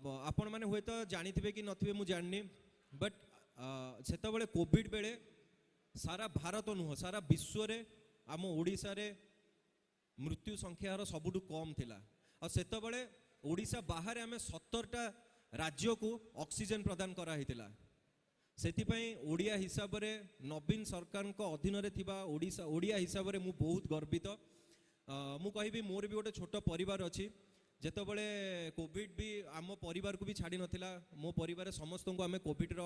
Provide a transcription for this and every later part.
आपण मैंने हुए तो जानी कि नथिबे मु जाननी बट सेतबेले कोविड बेले सारा भारत नुह सारा विश्व रे आम ओडिशा रे मृत्यु संख्यार सबुठु कम थिला और सेतबेले ओडिशा बाहर आम 17टा राज्य को ऑक्सीजन प्रदान करा हितिला सेथिपई ओडिया हिसाब रे नवीन सरकार को अधीन रे थिबा ओडिशा ओडिया हिसाब रे मु बहुत गर्वित मु कहबी मोर भी गोटे छोट परिवार अच्छी जेतबेले कोविड भी आम परिवार को भी छाड़ी नथिला मो परिवार समस्त को आम कोविड रो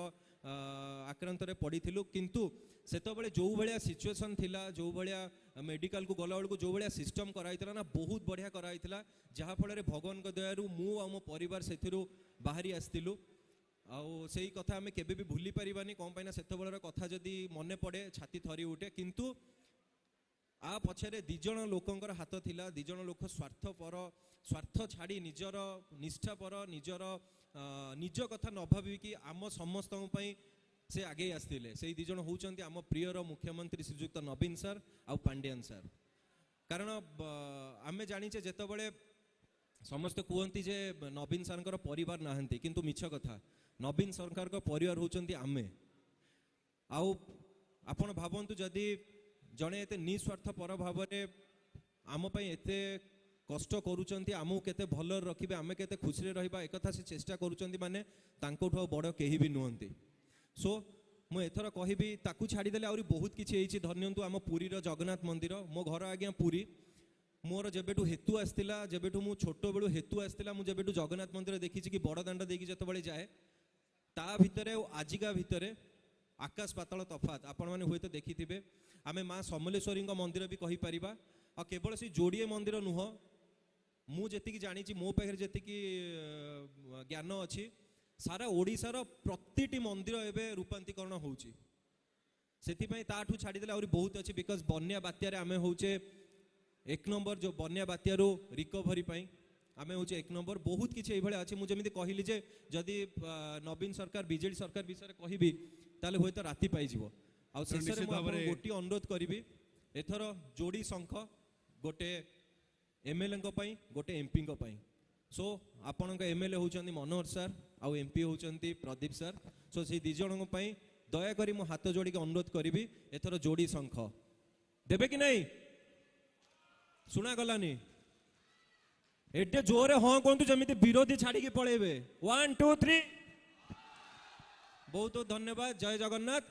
आक्रांत रे पड़ीथिलु किंतु सेतबेले जो भलिया सिचुएशन थिला जो भलिया मेडिकल को गला बेलू जो भलिया सिस्टम कराइथिला ना बहुत बढ़िया कराइथिला जहा फल रे भगवान को दयारु मु आ मो परिवार सेथिरु बाहरी आस्तिलु आउ सेही कथा आम केबे भी भूली परिबानी कौन पाइना सेतबेलर कथा जदि मने पड़े छाती थरी उठे किंतु आ पछरे दिजण लोकंकर हाथ थिला दिजण लोक स्वार्थ छाड़ी निजर निष्ठा पर निजर निज कथा न भावी कि आम समस्त से आगे आसते से दिजण होउचंती आम प्रियर मुख्यमंत्री श्रीजुक्त नवीन सर आ पांड्यान सर कारण आमे जानिचे जेतबेले समस्त कहती जे नवीन सर परिवार नाहंती किंतु मिछ कथा नवीन सरकार को परिवार होउचंती आमे आउ आपण भावंतु जदि जड़े एते निस्वार्थ पर भाव आम एते कष्ट करुचंती आमको केते भल रखिबे आमे केते खुशी रहिबा एकथा से चेष्टा करुचंती माने तांकोठो बड़ केही भी नुहंती सो मु एथर कहबी ताकू छाड़ी देले आउरी बहुत किछि हेछि धन्यंतु आम पुरी रो जगन्नाथ मंदिर मो घर आज्ञा पुरी मोर जेबेठु हेतु आस्तिला जेबेठु मु छोट बेलू हेतु आस्तिला मु जेबेठु जगन्नाथ मंदिर देखिछि कि बड़ दांड देकी जतबेले जाए ता भितरे आजिका भितरे आकाश पाताल तफात आपण माने हुए तो देखिथिबे आमे माँ समलेश्वरी मंदिर भी कहि परिबा आ केवल से जोड़िए मंदिर नुह मु जेतिकी जानिछि मो पाखरे जेतिकी ज्ञान अछि सारा ओडिशार प्रतिटी मंदिर एबे रूपांतरीकरण होउछि सेथिपई ताठू छाड़ी देले आउरी बहुत अछि बिकॉज बन्या बात्या रे आमे होउचे एक नंबर जो बन्या बात्यारू रिकवरी पई आमे होउचे एक नंबर बहुत किछि एइ भले अछि मु जेमिति कहिली जे जदि नवीन सरकार बीजेडी सरकार विषय कहबी ताले होय तो राति पाई जिवो आ शेषरे मु गोटी अनुरोध करिबी एथर जोड़ी शंख गोटे एमएलए गोटे एमपी सो आपण एमएलए होउचंती मनोहर सर आउ एमपी होउचंती प्रदीप सर सो से दी जन दया करी मु हाथ जोड़ी के अनुरोध करी एथर जोड़ी शंख देबे कि नहीं सुना गलानी एटे जोरे हाँ कहतु जमी विरोधी छाड़ी पलैबे 1 2 3 बहुत बहुत धन्यवाद जय जगन्नाथ।